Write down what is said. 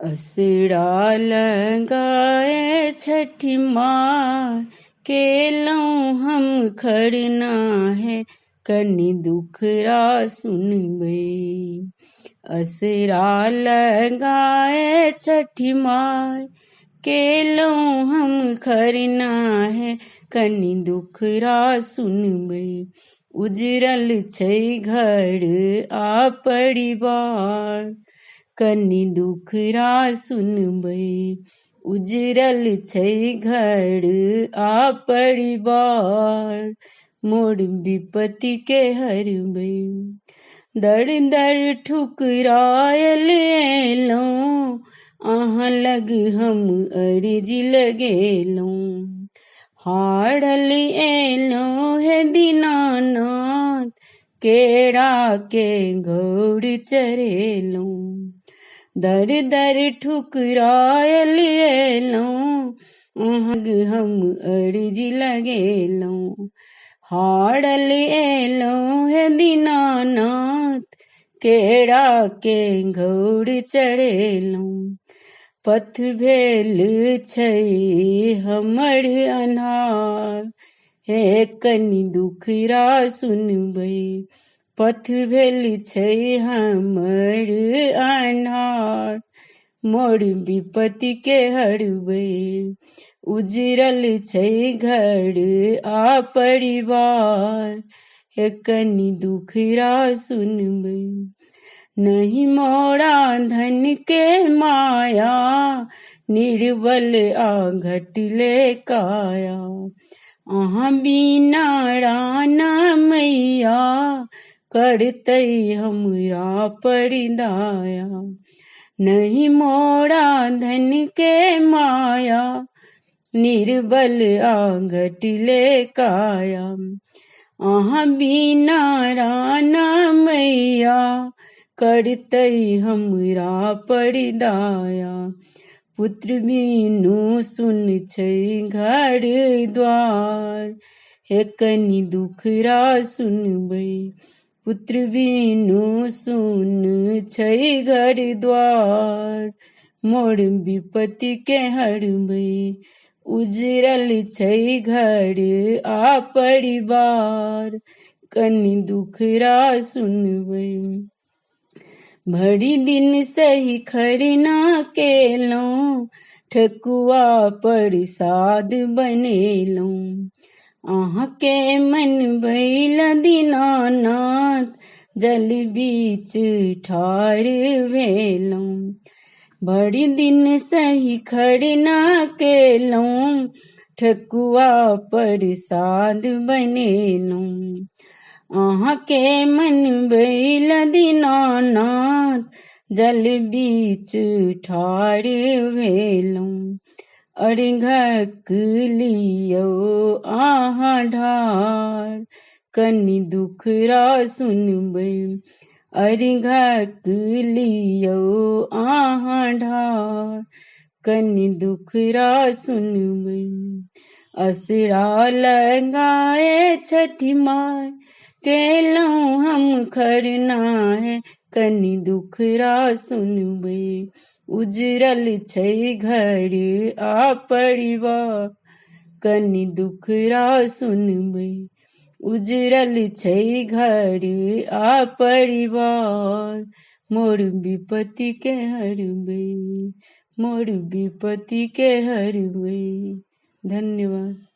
असरा लगाए छठी माँ केलौं हम खरना है कनि दुखरा सुनबै। असरा लगाए छठी माँ केलौं हम खरना है कनि दुखरा सुनबै। उजरल छै घर आ परिवार कनि दुखरा सुनबै। उजरल छै घर आ परिवार मोर विपत्ति के हरबै। दर दर ठुकरायल एलौं अहाँ लग हम अर्जी लगेलौं। हारल एलौं हे दीनानाथ केरा के घौर चढ़ेलौं। दर दर ठुकरायल एलौं अहाँ हम अर्जी लगेलौं। हारल एलौं हे दीनानाथ केरा के घौर चढ़ेलौं। पथ भेल छै हमर अन्हार हे कनि दुखरा सुनबै। पथ भेल छै हमर अन्हार मोर विपत्ति के हरबै। उजरल छै घर आ परिवार हे कनि दुखरा सुनबै। नहीं मोरा धन के माया निर्बल आ घटले काया। अहाँ बिना राना मैया करतै हमरा पर दाया। नहीं मोरा धन के माया निर्बल आ घटले काया। अहाँ बिना राना मैया करतै हमरा पर दाया। पुत्र बिनु सुन छै घर द्वार हे कनि दुखरा सुनबै। पुत्र बिनु सुन छै घर द्वार मोर विपत्ति के हरबै। उजरल छै घर आ परिवार कनि दुखरा सुनबै। भरि दिन सही खरना केलौं ठकुआ प्रसाद बनेलौं। अहाँ के मन भइल दीनानाथ जल बीच ठाढ़ भेलौं। भरि दिन सही खरना केलौं ठकुआ प्रसाद बनेलौं। अहाँ के मन भइल दीनानाथ जल बीच ठाढ़ भेलौं। अर्घक लियौ अहाँ ढार कनि दुखरा सुनबै। अर्घक लियौ अहाँ ढार कनि दुखरा सुनबै। असरा लगाए छठी माँ केलौं हम खरना है कनि दुखरा सुनबै। उजरल छै घर आ परिवार कनि दुखरा सुनबै। उजरल छै घर आ परिवार मोर विपत्ति के हरबै। मोर विपत्ति के हरबै। धन्यवाद।